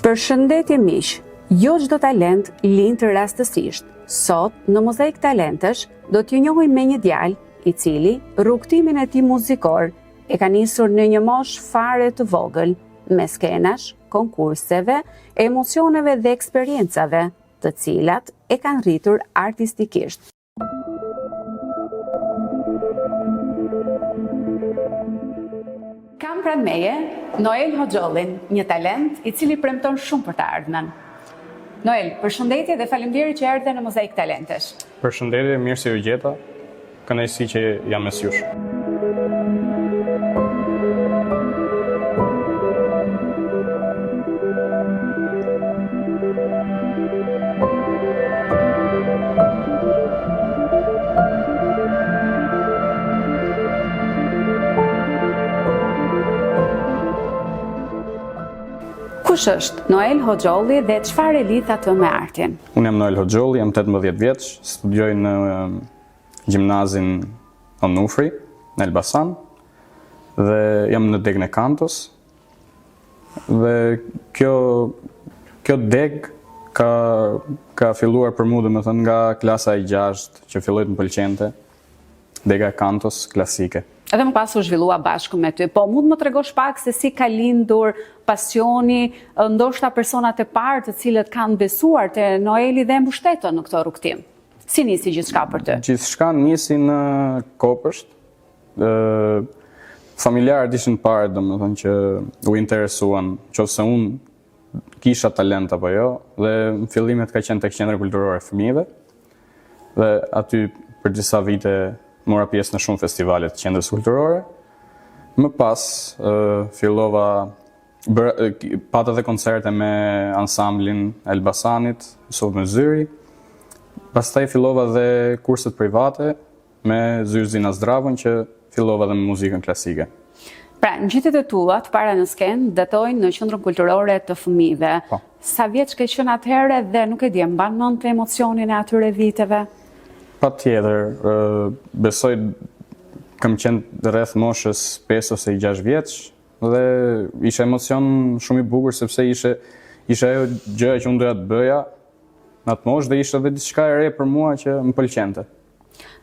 Përshëndetje miq, jo çdo talent lind rastësisht. Sot në Mozaik Talentesh do t'ju njohim me një djalë i cili rrugtimin e tij muzikor e ka nisur në një moshë fare të vogël, me skenash, konkurseve, emocioneve dhe eksperiencave, të cilat e kanë rritur artistikisht. Kam pranë meje Noel Hoxhollin, një talent i cili premton shumë për të ardhmen. Noel, përshëndetje dhe faleminderit që erdhe në Mozaik Talentesh. Përshëndetje, mirë se ju gjeta. Kënaqësi që jam mes jush. Kush është Noel Hoxholli dhe çfarë lidh atë me artin? Unë jam Noel Hoxholli, jam 18 vjeç, studioj në gjimnazin Onufri, në Elbasan, dhe jam në degën e kantos. Dhe kjo deg ka filluar për mua, domethënë nga klasa e 6 që filloi të më pëlqente, dega e kantos klasike. Edhe më pas u zhvillua bashkë me ty, po mund më tregosh pak se si ka lindur pasioni, ndoshta personat e parë të cilët kanë besuar te Noeli dhe mbështetën në këtë rrugtim. Si nisi gjithçka për ty? Gjithçka nisi në Kopësht. Familjarët ishin parë, domethënë që u interesuan nëse unë kisha talent apo jo, dhe në fillimet ka qenë tek Qendra Kulturore e Fëmijëve. Dhe aty për disa vite mora pjesë në shumë festivale të Qendrës Kulturore. Më pas pata dhe koncerte me ansamblin Elbasanit, sot me Zyri. Pastaj fillova dhe kurset private me Zyrëzina Zdravën, që fillova dhe me muzikën klasike. Pra, ngjitjet e tua të para në skenë datojnë në Qendrën Kulturore të Fëmijëve. Po. Sa vjeç ke qenë atëherë dhe nuk e di, mban mend emocionin e atyre viteve? Patjetër, besoj kam qenë rreth moshës 5 ose 6 vjeç dhe ishte emocion shumë i bukur, sepse ishte ajo gjëja që unë doja të bëja në atë moshë dhe ishte edhe diçka e re për mua që më pëlqente.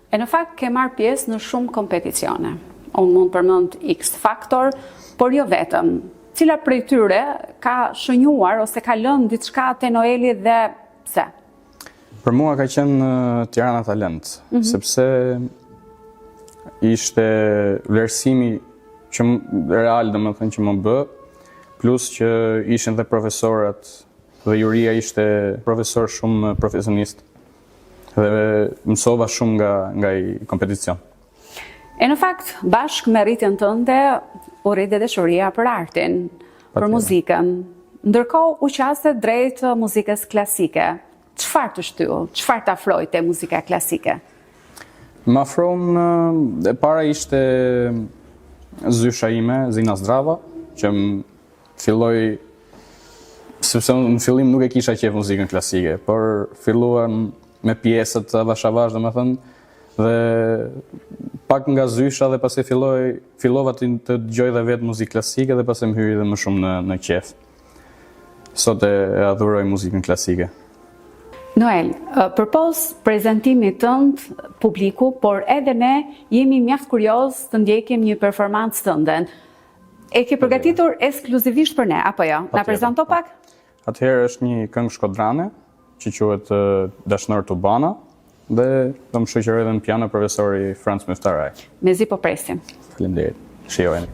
E në fakt ke marrë pjesë në shumë kompeticione. Unë mund përmend X Factor, por jo vetëm. Cila prej tyre ka shënjuar ose ka lënë diçka te Noeli dhe pse? Për mua ka qenë Tirana Talent, sepse ishte vlerësimi që real, domethënë, që më bë, plus që ishin dhe profesorat dhe juria ishte profesor shumë profesionist dhe mësova shumë nga i kompeticion. E në fakt, bashkë me rritjen tënde, u rrit dhe dashuria për artin, për muzikën. Ndërkohë u qaste drejt muzikës klasike. Çfarë të shtyu? Çfarë të afroi te muzika klasike? Më afron, e para ishte zysha ime, Zina Zdrava, që filloi, sepse në fillim nuk e kisha qef muzikën klasike, por filluam me pjesët avash-avash, domethënë, dhe pak nga zysha dhe pasi fillova të dëgjoj dhe vetë muzikë klasike dhe pasi më hyri dhe më shumë në qef. Sot e adhuroj muzikën klasike. Noel, përpos prezantimit tënd publiku, por edhe ne jemi mjaft kurioz të ndjekim një performancë tënde. E ke përgatitur ekskluzivisht për ne, apo jo? Na prezanto pak? Atëherë është një këngë shkodrane që quhet Dashnor Tubana dhe do më shoqëroj edhe në piano profesori Franz Meftaraj. Mezi po presim. Faleminderit. Shijojeni.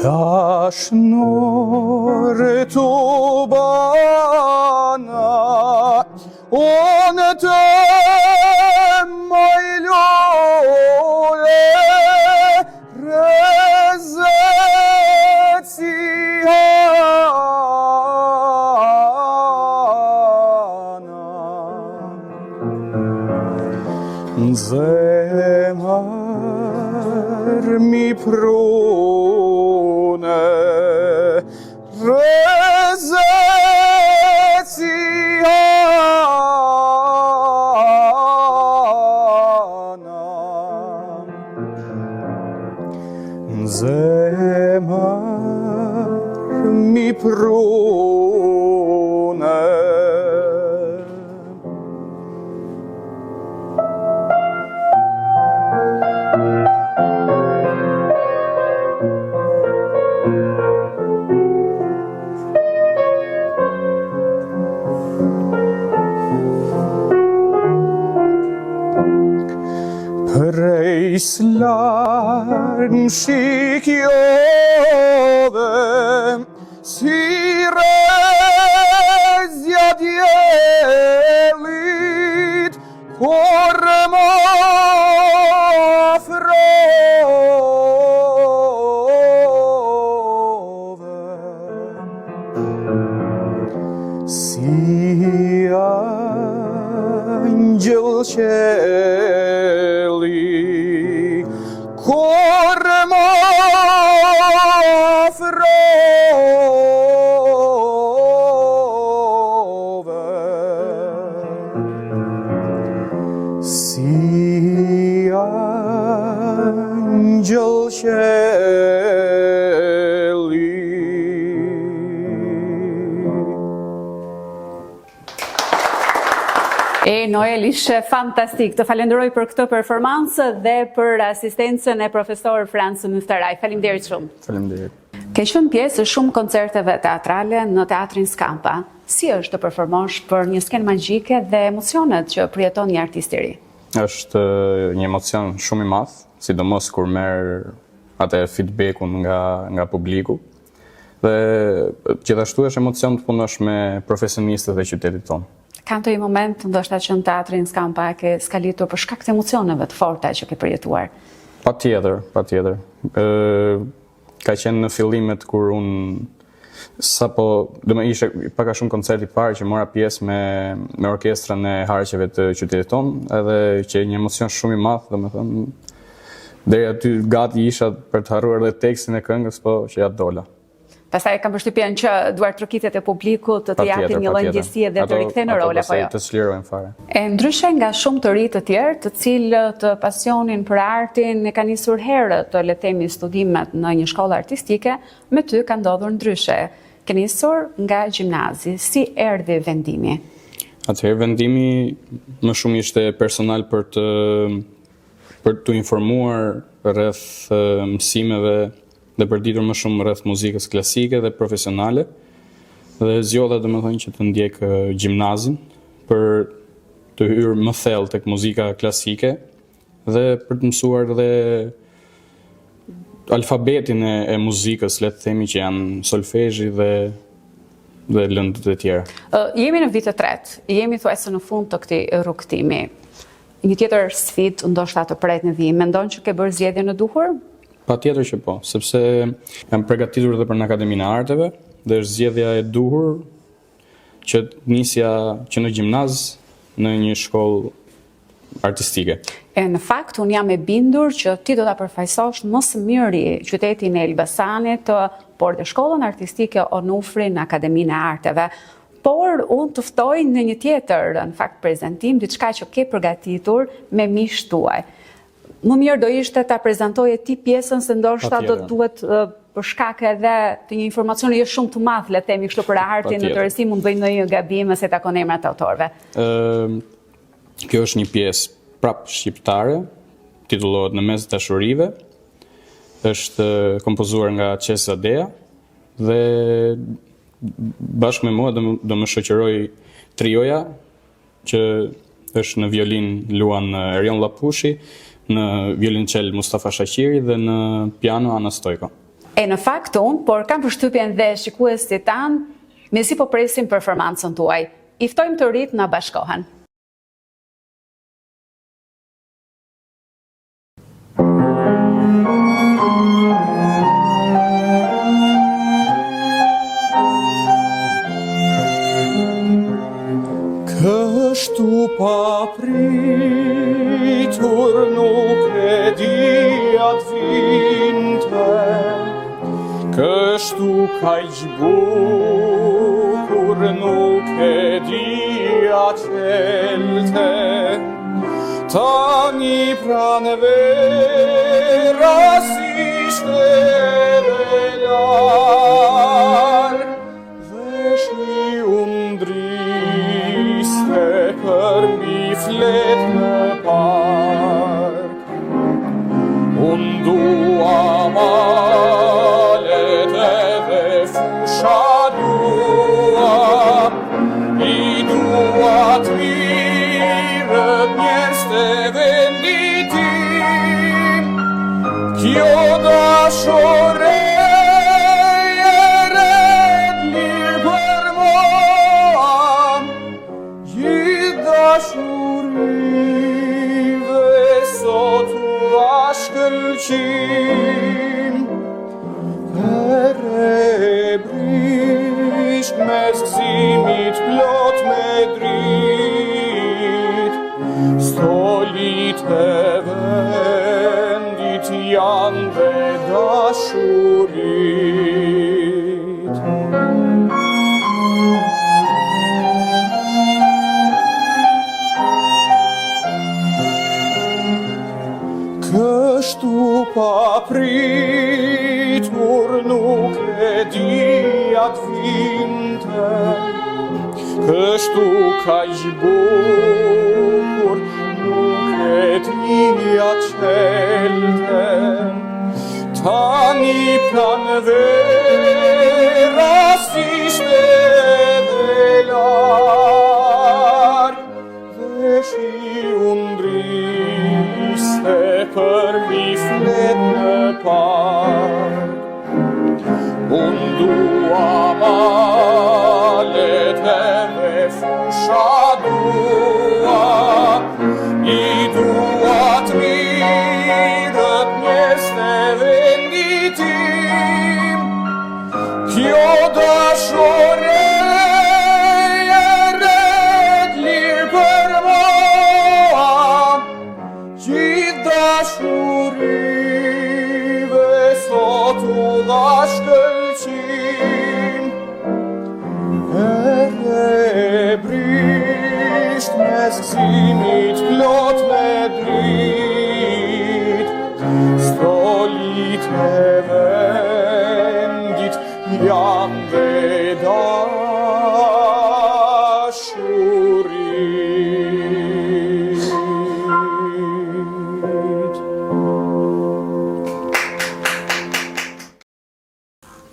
Taşnore tu bana onu moylule rezetsihana zemar mi prune zemar mi prune. Prej s'larm shikjove si rezja djelit kur më afrove si angjëll qeli kur më afrove si angjëll qeli. Noel, ishe fantastik. Të falenderoj për këtë performansë dhe për asistencën e profesor Francë Muftaraj. Faleminderit shumë. Faleminderit. Ke qenë pjesë shumë koncerteve teatrale në Teatrin Skampa. Si është të performosh për një skenë magjike dhe emocionet që përjeton një artist i ri? Është një emocion shumë i madh, sidomos kur merr atë feedbackun nga publiku. Dhe gjithashtu është emocion të punosh me profesionistët e qytetit tonë. Kanë të i moment, ndoshta që në Teatrin Skampa ke skalitur për shkak të emocioneve të forta që ke përjetuar? Patjetër. Ka qenë në fillimet kur unë ishte paka shumë koncert i parë që mora pjesë me orkestrën e harqeve të qytetit tonë, edhe që një emocion shumë i madh, domethënë deri aty gati isha për të harruar edhe tekstin e këngës, po që ja dola. Pastaj kam përshtypjen që duartrokitjet e publikut të japin një lloj ndjesie dhe të rikthejnë në rol apo jo? Të çlirojnë fare. E ndryshe nga shumë të ri të tjerë, të cilët pasionin për artin e kanë nisur herët të le të themi studimet në një shkollë artistike, me ty ka ndodhur ndryshe. Ke nisur nga gjimnazi, si erdhi vendimi? Atëherë vendimi më shumë ishte personal për të informuar rreth mësimeve dhe përditur më shumë rreth muzikës klasike dhe profesionale, dhe zgjodha domethënë që të ndjek gjimnazin për të hyrë më thellë tek muzika klasike dhe për të mësuar dhe alfabetin e muzikës, le të themi, që janë solfezhi dhe lëndët e tjera. Jemi në vitet 3, jemi thuajse në fund të këtij rrugtimi. Një tjetër sfidë ndoshta të pret në vijim, mendon që ke bërë zgjedhjen e duhur? Patjetër që po, sepse jam përgatitur edhe për në Akademinë e Arteve dhe është zgjedhja e duhur që nisja që në gjimnaz në një shkollë artistike. Në fakt, unë jam e bindur që ti do ta përfaqësosh më së miri qytetin e Elbasanit, por dhe shkollën artistike Onufri në Akademinë e Arteve. Por unë të ftoj në një tjetër, në fakt prezantim, diçka që ke përgatitur me miqtë tuaj. Më mirë do ishte ta prezantoje ti pjesën, se ndoshta do duhet për shkak edhe të një informacioni jo shumë të madh, le të themi kështu për artin në tërësi, mund bëjnë ndonjë gabim se takon emrat e autorëve. Kjo është një pjesë prap shqiptare, titullohet Në mes dashurive. Është kompozuar nga Qesa Dea dhe bashkë me mua do më shoqëroj trioja, që është në violin luan Erion Lapushi, në violonçel Mustafa Shaqiri dhe në piano Ana Stojko. E në fakt unë, por kam përshtypjen dhe shikuesit tanë, mesi po presim performancën tuaj. I ftojmë të rit na bashkohen. Kështu pa pritur nuk e dijat vinte, kështu kaq bukur nuk e dija qelte, tani pranvera s'ishte edhe larg, dhe shiu ndriste për mi flet në park. Unë dua malet edhe fusha dua, I dua t'mirët njerëz të vendit tim, kjo dashore për e brisht me zgzimit plot me drit, stolit e vendit janë dhe dashurit. Kështu pa pritur nuk e dija t'vinte, kështu kaq bukur nuk e dija qelte, tani pranvera s'ishte edhe larg, dhe shiu ndriste për mi flet në park. Unë dua malet edhe fusha dua, I dua t'mirët njerëz të vendit tim, kjo dashore dashurive sot u dha shkëlqim, e brisht me zgzimit plot me drit, stolit e vendit janë dhe dashurit.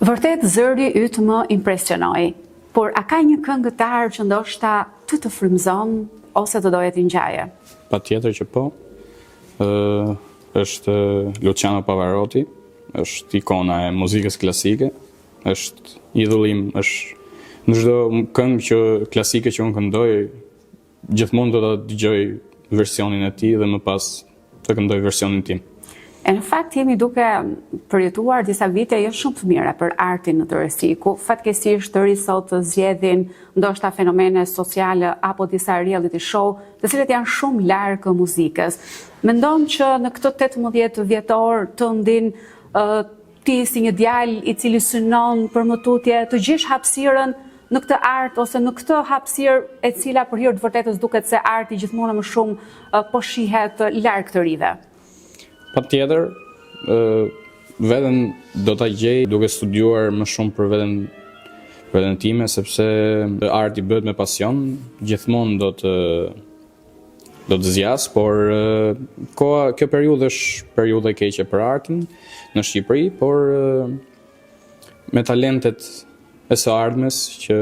Vërtet zëri yt më impresionoi, por a ka një këngëtar që ndoshta të frymëzon ose të doje t'i ngjaje? Patjetër që po. Është Luciano Pavarotti, është ikona e muzikës klasike, është idhullim, është në çdo këngë që klasike që unë këndoj, gjithmonë do ta dëgjoj versionin e tij dhe më pas të këndoj versionin tim. E në fakt jemi duke përjetuar disa vite jo shumë të mira për artin në tërësi, ku fatkeqësisht të ri sot zgjedhin ndoshta fenomene sociale apo disa reality show, të cilët janë shumë larg muzikës. Mendon që në këtë 18 vjetor të ndin ti si një djalë I cili synon për më tutje të gjesh hapësirën në këtë art ose në këtë hapësirë e cila për hir të vërtetës duket se arti gjithmonë më shumë po shihet larg të rive? Patjetër, veten do ta gjej duke studiuar më shumë për veten time, sepse arti bëhet me pasion, gjithmonë do të zjas, por kjo periudhë është periudha e keqe për artin në Shqipëri, por me talentet e së ardhmes që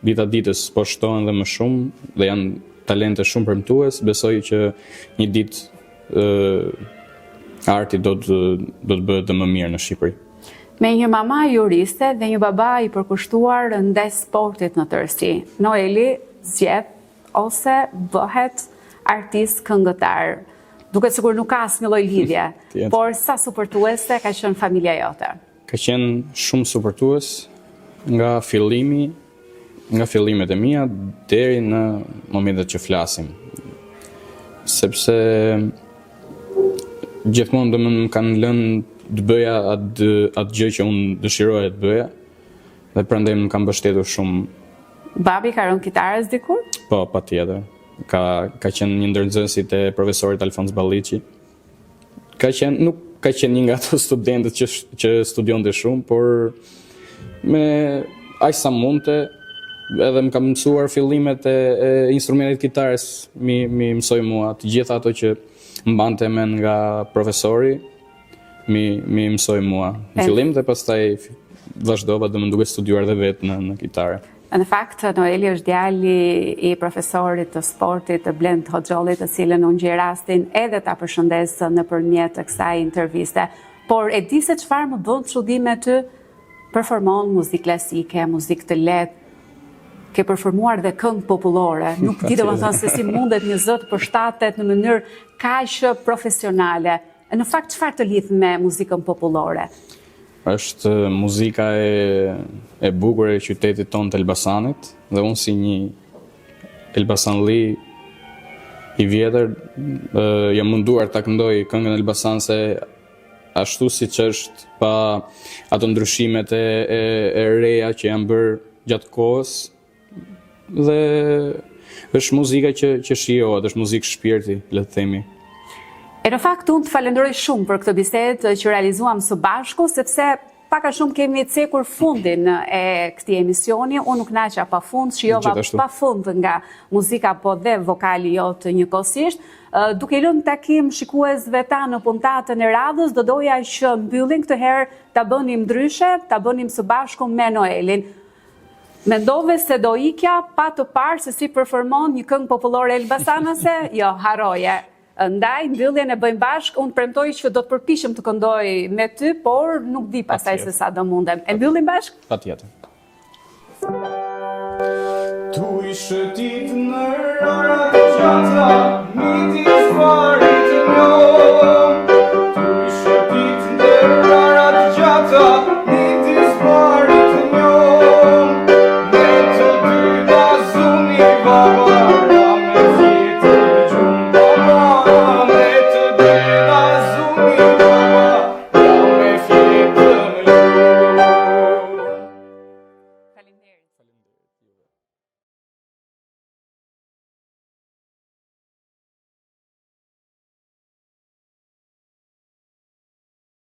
dita ditës po shtohen dhe më shumë dhe janë talente shumë premtues, besoj që një ditë arti do të bëhet dhe më mirë në Shqipëri. Me një mama juriste dhe një baba i përkushtuar ndaj sportit në tërësi, Noeli zgjedh ose bëhet artist këngëtar. Duket sikur nuk ka asnjë lloj lidhje, por sa supportuese ka qenë familja jote? Ka qenë shumë supportues nga fillimet e mia deri në momentet që flasim. Sepse gjithmonë do më kanë lënë të bëja atë gjë që unë dëshiroja të bëja dhe prandaj më kanë mbështetur shumë. Babi ka rënë kitarës dikur? Po, patjetër. Ka qenë një ndër nxënësit e profesorit Alfons Balliçi. Nuk ka qenë një nga ato studentët që studionte shumë, por me aq sa mundte edhe më ka mësuar fillimet e instrumentit kitarës, mi mësoi mua të gjitha ato që mbante mend nga profesori, mi mësoi mua. Në fillim dhe pastaj vazhdova dhe më duke studiuar dhe vetë në kitare. Në fakt, Noeli është djali i profesorit të sportit të Blend Hoxhollit, të cilën unë gjej rastin edhe ta përshëndes nëpërmjet kësaj interviste. Por e di se çfarë më bën çudim me ty, performon muzikë klasike, muzikë të lehtë, ke performuar dhe këngë popullore. Nuk di domethënë se si mundet një zot të përshtatet në mënyrë kaq profesionale. Në fakt, çfarë të lidh me muzikën popullore? Është muzika e bukur e qytetit tonë të Elbasanit, dhe unë si një elbasanli i vjetër jam munduar ta këndoj këngën Elbasanse ashtu siç është, pa ato ndryshimet e reja që janë bërë gjatë kohës, dhe është muzika që shijohet, është muzikë shpirti, le të themi. E në fakt, unë të falenderoj shumë për këtë bisedë që realizuam së bashku, sepse pak a shumë kemi cekur fundin e këtij emisioni. Unë nuk naqa pa fund, shijova pa fund nga muzika po dhe vokali jotë njëkohësisht. Duke lënë takim shikuesve ta në puntatën e radhës, do doja që mbyllin këtë herë ta bënim ndryshe, ta bënim së bashku me Noelin. Mendove se do ikja pa të parë se si performon një këngë popullore elbasanase? Jo, haroje. Ndaj, mbylljen e bëjmë bashkë, unë premtoj që do të përpiqem të këndoj me ty, por nuk di pastaj se sa do mundem. E mbyllim bashkë? Patjetër. Tu i shëtit në rara të gjata, midis farit të njohë.